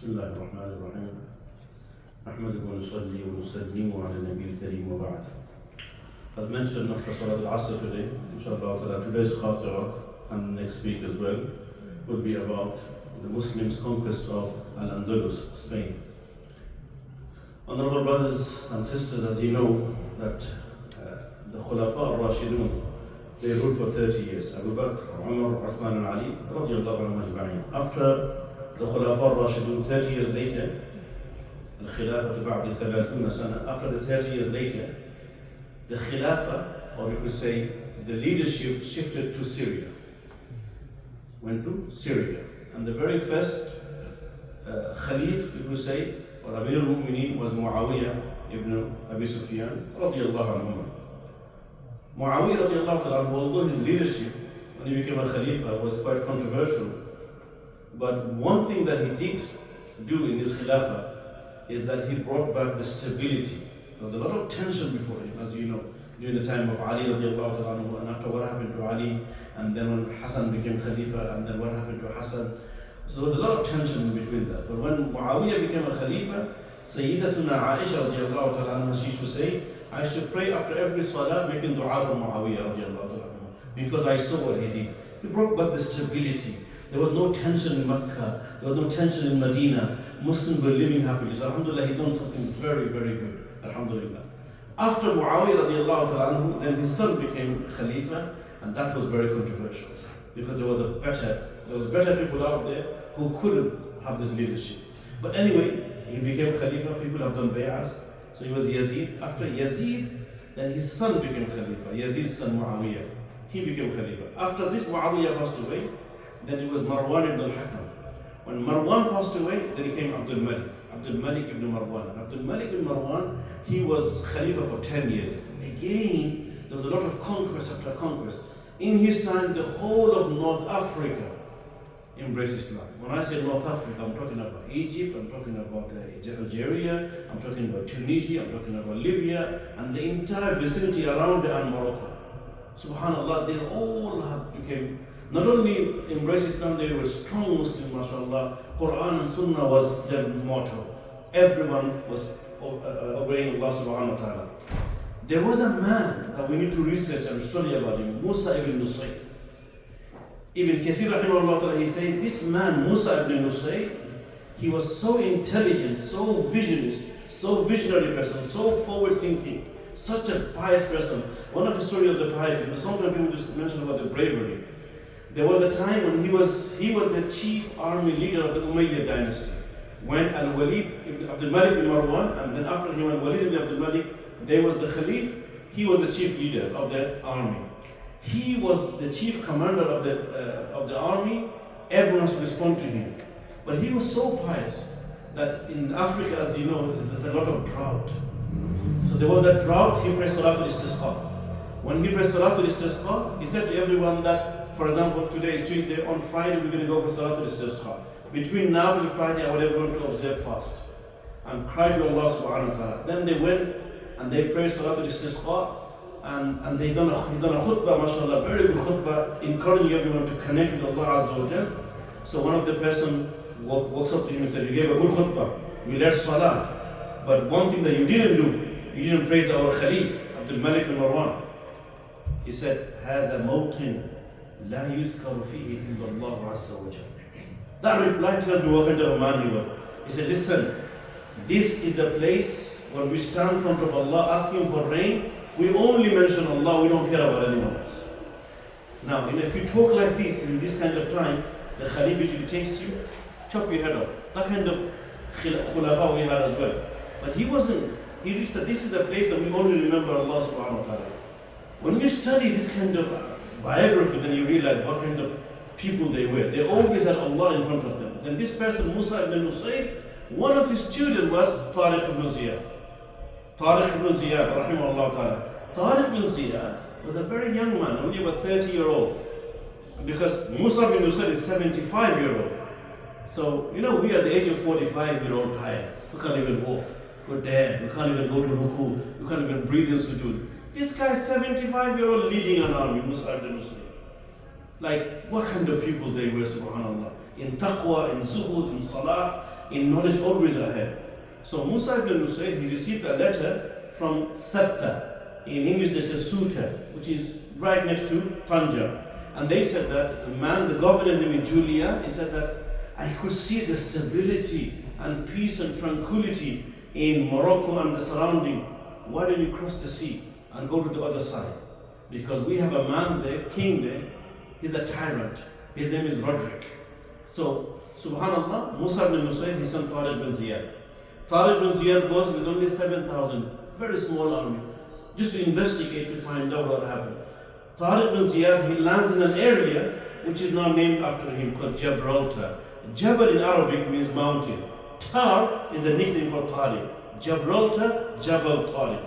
بسم الله الرحمن الرحيم نحمده ونصلي ونسلم على النبي الكريم وبعد. As mentioned after Salat al-Asr today, inshallah, today's Khatira and next week as well will be about the Muslims' conquest of Al-Andalus, Spain. Honorable brothers and sisters, as you know that the Khulafa al-Rashidun, they ruled for 30 years. Abu Bakr, Umar, Uthman and Ali, radiallahu anhum ajma'in. After the Khulafa al-Rashidun, 30 years later, al-Khilafah ba'di 30 sana, after the 30 years later, the Khilafah, or you could say the leadership, shifted to Syria. Went to Syria. And the very first Khalif, you could say, or Amir al-Mu'mineen, was Muawiyah ibn Abi Sufyan, radiallahu anhu. Muawiyah radiallahu anhu, although his leadership, when he became a Khalifa, was quite controversial, but one thing that he did do in his Khilafah is that he brought back the stability. There was a lot of tension before him, as you know, during the time of Ali radiallahu anhu, and after what happened to Ali, and then when Hassan became Khalifa, and then what happened to Hassan. So there was a lot of tension between that. But when Muawiyah became a Khalifa, Sayyidatuna Aisha radiallahu anha, she used to say, I should pray after every salah making dua for Muawiyah radiallahu anha, because I saw what he did. He brought back the stability. There was no tension in Mecca, there was no tension in Medina. Muslims were living happily. So alhamdulillah, he done something very, very good. Alhamdulillah. After Muawiyah radiallahu anhu, then his son became Khalifa, and that was very controversial. Because there was better people out there who couldn't have this leadership. But anyway, he became Khalifa, people have done bay'ahs. So he was Yazid. After Yazid, then his son became Khalifa, Yazid's son Muawiyah. He became Khalifa. After this, Muawiyah passed away. Then it was Marwan ibn al-Hakam. When Marwan passed away, then he came Abdul Malik ibn Marwan. And Abdul Malik ibn Marwan, he was Khalifa for 10 years. Again, there was a lot of conquest after conquest. In his time, the whole of North Africa embraced Islam. When I say North Africa, I'm talking about Egypt, I'm talking about Algeria, I'm talking about Tunisia, I'm talking about Libya, and the entire vicinity around there, and Morocco. Subhanallah, they all have became, not only embraced Islam, they were strong Muslims, mashallah. Quran and Sunnah was their motto. Everyone was obeying Allah subhanahu wa ta'ala. There was a man that we need to research and study about him, Musa ibn Nusayr. Ibn Khatira, rahimahullah, he said, this man, Musa ibn Nusayr, he was so intelligent, so visionary person, so forward-thinking, such a pious person. One of the stories of the piety, because sometimes people just mention about the bravery. There was a time when he was the chief army leader of the Umayyad dynasty. When Al-Walid ibn Abdul Malik ibn Marwan, and then after him Al-Walid ibn Abdul Malik, there was the Khalif, he was the chief leader of the army. He was the chief commander of the army. Everyone has to respond to him. But he was so pious that in Africa, as you know, there's a lot of drought. So there was a drought, he prayed Salatul Istisqa. When he prayed Salatul Istisqa, he said to everyone that, for example, today is Tuesday, on Friday we're going to go for Salatul Istisqa. Between now till Friday, I want everyone to observe fast and cry to Allah subhanahu wa ta'ala. Then they went and they prayed Salatul Istisqa, and they done a khutbah, mashallah, very good khutbah, encouraging everyone to connect with Allah Azza wa Jal. So one of the person walks up to him and said, you gave a good khutbah, you led salah, but one thing that you didn't do, you didn't praise our Khalif, Abdul Malik bin Marwan. He said, هذا موطن لا يذكر فيه إلا الله عز وجل. That reply tells me what kind of a man he was. He said, listen, this is a place when we stand in front of Allah asking for rain, we only mention Allah, we don't care about anyone else. Now, if you talk like this in this kind of time, the Khalif usually takes you, chop your head off. That kind of khulafa we had as well. But he wasn't. He said, this is the place that we only remember Allah subhanahu wa ta'ala. When you study this kind of biography, then you realize what kind of people they were. They always had Allah in front of them. Then this person, Musa ibn Nusayr, one of his students was Tariq ibn Ziyad. Tariq ibn Ziyad, rahimahullah ta'ala. Tariq ibn Ziyad was a very young man, only about 30-year-old. Because Musa ibn Nusayr is 75-year-old. So, we are at the age of 45-year-old tired. We can't even walk. We're dead. We can't even go to ruku. We can't even breathe in sujood. This guy is 75-year-old leading an army, Musa ibn Nusayr. Like, what kind of people they were, subhanAllah. In taqwa, in zuhud, in salah, in knowledge always ahead. So Musa ibn Nusayr, he received a letter from Sabta. In English they say Suta, which is right next to Tanja. And they said that the governor named Julia, he said that I could see the stability and peace and tranquility in Morocco and the surrounding. Why don't you cross the sea and go to the other side? Because we have a man there, king there, he's a tyrant. His name is Roderick. So, subhanallah, Musa ibn Nusayr, his son Tariq bin Ziyad. Tariq bin Ziyad goes with only 7,000, very small army, just to investigate, to find out what happened. Tariq bin Ziyad, he lands in an area which is now named after him, called Gibraltar. Jabal in Arabic means mountain. Tar is a nickname for Tariq. Gibraltar, Jabal Tariq.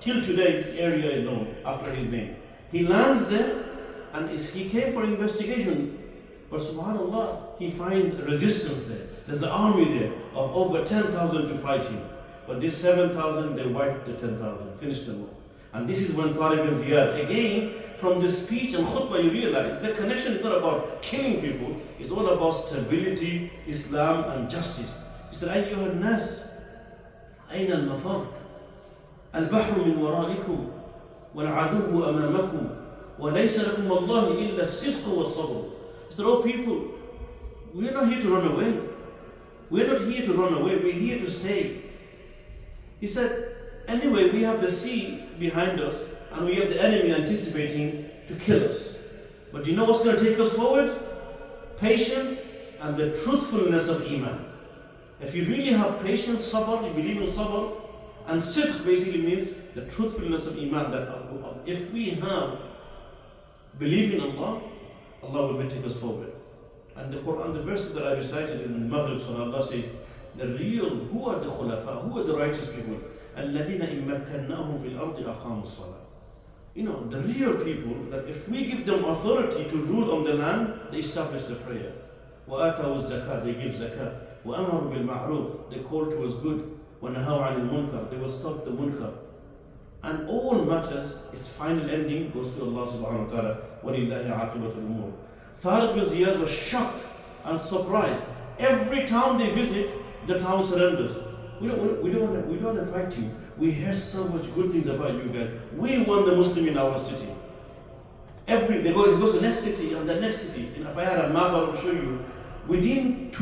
Till today, this area is known after his name. He lands there, and he came for investigation. But subhanAllah, he finds resistance there. There's an army there of over 10,000 to fight him. But these 7,000, they wiped the 10,000, finished them all. And this is when Tariq bin Ziyad, again, from the speech and khutbah, you realize the connection is not about killing people, it's all about stability, Islam, and justice. He said, أيها الناس أين المفر البحر من ورائكم والعدو أمامكم وليس لكم الله إلا الصدق والصبر. He said, oh people, we're not here to run away. We're not here to run away, we're here to stay. He said, anyway, we have the sea behind us and we have the enemy anticipating to kill us. But do you know what's going to take us forward? Patience and the truthfulness of Iman. If you really have patience, sabr, you believe in sabr, and sidq basically means the truthfulness of Iman, that if we have belief in Allah, Allah will take us forward. And the Quran, the verses that I recited in Maghrib Surah, Allah says, the real, who are the khulafa, who are the righteous people? الَّذِينَ إِن مَكَّنَّاهُمْ فِي الْأَرْضِ أَقَامُوا الصَّلَاةَ. You know, the real people, that if we give them authority to rule on the land, they establish the prayer. وَآتَوُا الزَّكَاةَ, they give zakah. وَأَمَرُوا بِالْمَعْرُوفِ, they call towards good. وَنَهَوْا عَنِ الْمُنْكَرِ, they will stop the munkar. And all matters, its final ending goes to Allah subhanahu wa ta'ala. وَلِلَّهِ عَاقِبَةُ الْأُمُورِ. Tariq bin Ziyad was shocked and surprised. Every town they visit, the town surrenders. We don't want to fight you. We hear so much good things about you guys. We want the Muslim in our city. He goes to the next city and the next city. And if I had a map, I will show you. Within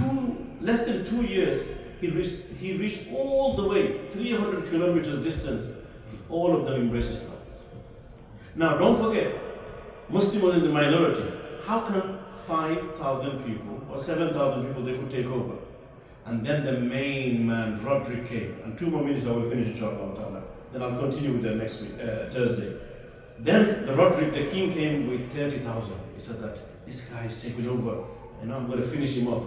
less than 2 years, he reached all the way 300 kilometers distance. All of them embrace Islam. Now, don't forget, Muslim was in the minority. How can 5,000 people or 7,000 people they could take over? And then the main man, Roderick, came. And 2 more minutes I will finish inshallah. Then I'll continue with the next week, Thursday. Then the Roderick, the king, came with 30,000. He said that this guy is taking over and I'm going to finish him up.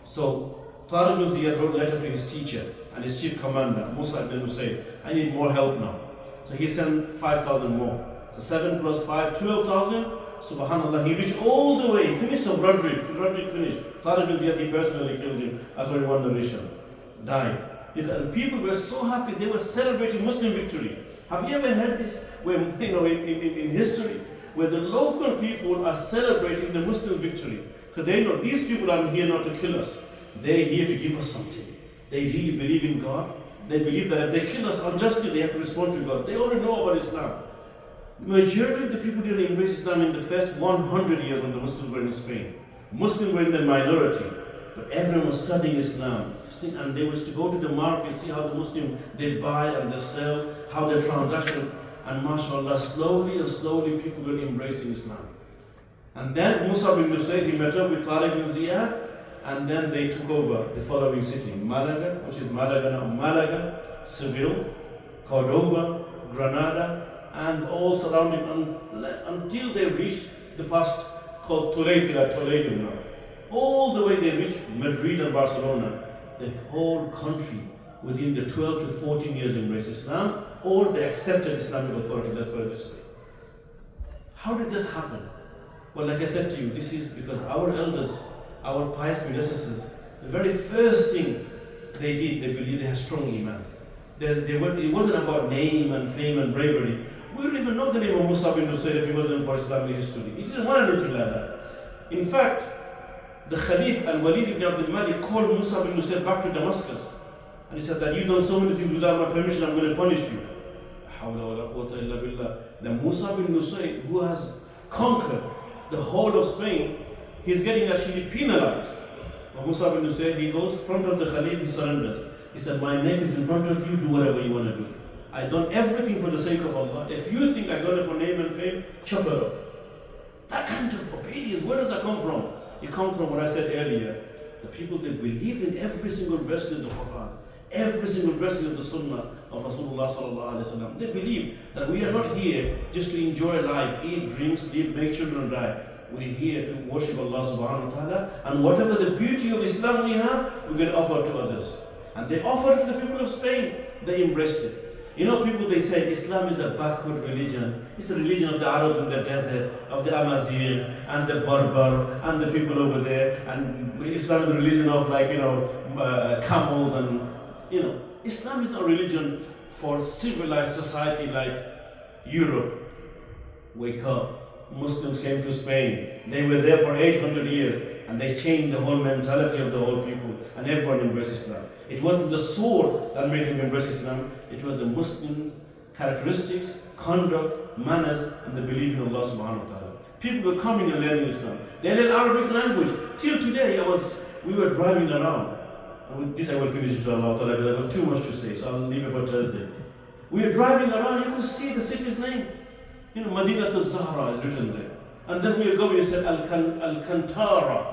So Tariq bin Ziyad wrote a letter to his teacher and his chief commander, Musa ibn Nusayr. I need more help now. So he sent 5,000 more. So 7 plus 5, 12,000. Subhanallah, he reached all the way, finished of Roderick finished. Tariq bin Ziyad, he personally killed him, according to one narration. Died. And people were so happy, they were celebrating Muslim victory. Have you ever heard this? When, in history, where the local people are celebrating the Muslim victory. Because they know these people are here not to kill us. They're here to give us something. They really believe in God. They believe that if they kill us unjustly, they have to respond to God. They already know about Islam. Majority of the people didn't embrace Islam in the first 100 years when the Muslims were in Spain. Muslims were in the minority, but everyone was studying Islam. And they was to go to the market, see how the Muslims, they buy and they sell, how they transaction. And mashallah, slowly and slowly people were embracing Islam. And then Musa bin Nusayr, he met up with Tariq bin Ziyad, and then they took over the following city, Malaga, which is Malaga now, Malaga, Seville, Cordova, Granada, and all surrounding until they reached the past called Toledo now. All the way they reached Madrid and Barcelona. The whole country within the 12 to 14 years embraced Islam, or they accepted Islamic authority, let's put it this way. How did that happen? Well, like I said to you, this is because our elders, our pious predecessors, the very first thing they did, they believed they had strong Iman. It wasn't about name and fame and bravery. We don't even know the name of Musa bin Nusayr if it wasn't for Islamic history. He didn't want anything like that. In fact, The Khalif Al-Walid ibn Abdul Malik called Musa bin Nusayr back to Damascus. And he said that you've done so many things without my permission, I'm going to punish you. The Musa bin Nusayr, who has conquered the whole of Spain, he's getting actually penalized. But Musa bin Nusayr, he goes in front of the Khalif, he surrenders. He said, my neck is in front of you, do whatever you want to do. I've done everything for the sake of Allah. If you think I've done it for name and fame, chop it off. That kind of obedience, where does that come from? It comes from what I said earlier. The people that believe in every single verse in the Quran, every single verse in the Sunnah of Rasulullah sallallahu alaihi wasallam. They believe that we are not here just to enjoy life, eat, drink, sleep, make children die. We're here to worship Allah subhanahu wa ta'ala, and whatever the beauty of Islam we have, we're going to offer to others. And they offered it to the people of Spain. They embraced it. You know, people, they say Islam is a backward religion. It's a religion of the Arabs in the desert, of the Amazigh, and the Berber, and the people over there. And Islam is a religion of, like, camels and, Islam is not a religion for civilized society like Europe. Wake up. Muslims came to Spain. They were there for 800 years, and they changed the whole mentality of the whole people, and everyone embraced Islam. It wasn't the sword that made them embrace Islam, it was the Muslims' characteristics, conduct, manners, and the belief in Allah subhanahu wa ta'ala. People were coming and learning Islam. They learned Arabic language. Till today, we were driving around. And with this I will finish inshallah ta'ala, because I've got too much to say, so I'll leave it for Thursday. We were driving around, you could see the city's name. Madinat al-Zahra is written there. And then we were going, he said, Al-Kantara.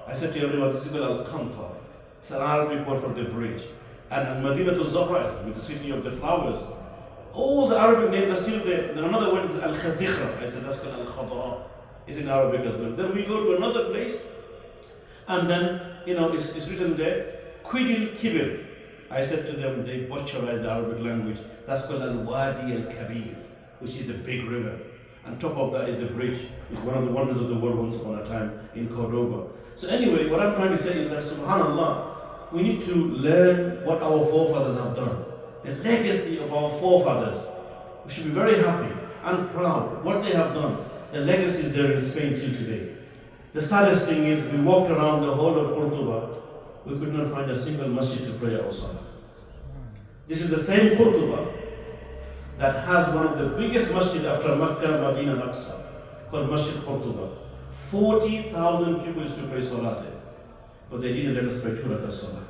I said to everyone, this is called Al-Kantar. It's an Arabic word for the bridge. And Madinat al-Zahra is the city of the flowers. All the Arabic names are still there. Then another one is Al-Khazikhra. I said, that's called Al-Khadra. It's in Arabic as well. Then we go to another place, and then, it's written there, Quidil Kibir. I said to them, they butcherized the Arabic language. That's called Al-Wadi Al-Kabir, which is the big river. And top of that is the bridge, which is one of the wonders of the world once upon a time in Cordova. So anyway, what I'm trying to say is that, subhanAllah, we need to learn what our forefathers have done. The legacy of our forefathers. We should be very happy and proud what they have done. The legacy is there in Spain till today. The saddest thing is, we walked around the whole of Cordova, we could not find a single masjid to pray our salah. This is the same Cordova that has one of the biggest masjid after Makkah, Medina, and Aqsa, called Masjid Cordoba. 40,000 people used to pray salah there, but they didn't let us pray 2 rakat salah.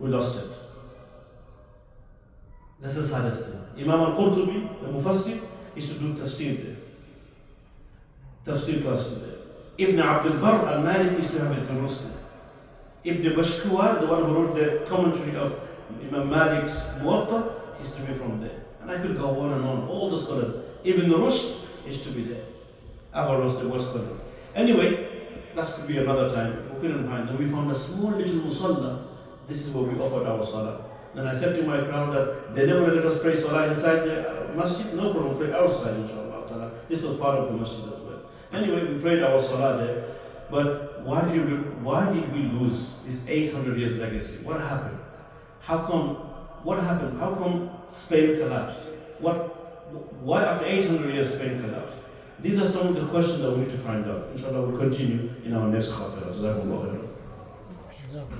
We lost it. That's the saddest thing. Imam al-Qurtubi, the Mufassir, used to do tafsir there. Tafsir class there. Ibn Abdul Barr al-Malik used to have his durus there. Ibn Bashkuwar, the one who wrote the commentary of Imam Malik's Muwatta, used to be from there. And I could go on and on, all the scholars. Ibn Rushd used to be there. Avaros, the worst scholar. Anyway, that could be another time. We couldn't find them. We found a small little musalla. This is where we offered our salah. Then I said to my crowd that they never let us pray salah inside the masjid. No problem, pray outside, inshallah. This was part of the masjid as well. Anyway, we prayed our salah there. But why did we lose this 800 years legacy? What happened? What happened? How come Spain collapsed? Why after 800 years Spain collapsed? These are some of the questions that we need to find out. Inshallah, we'll continue in our next Khatira. Jazakumullah khairan.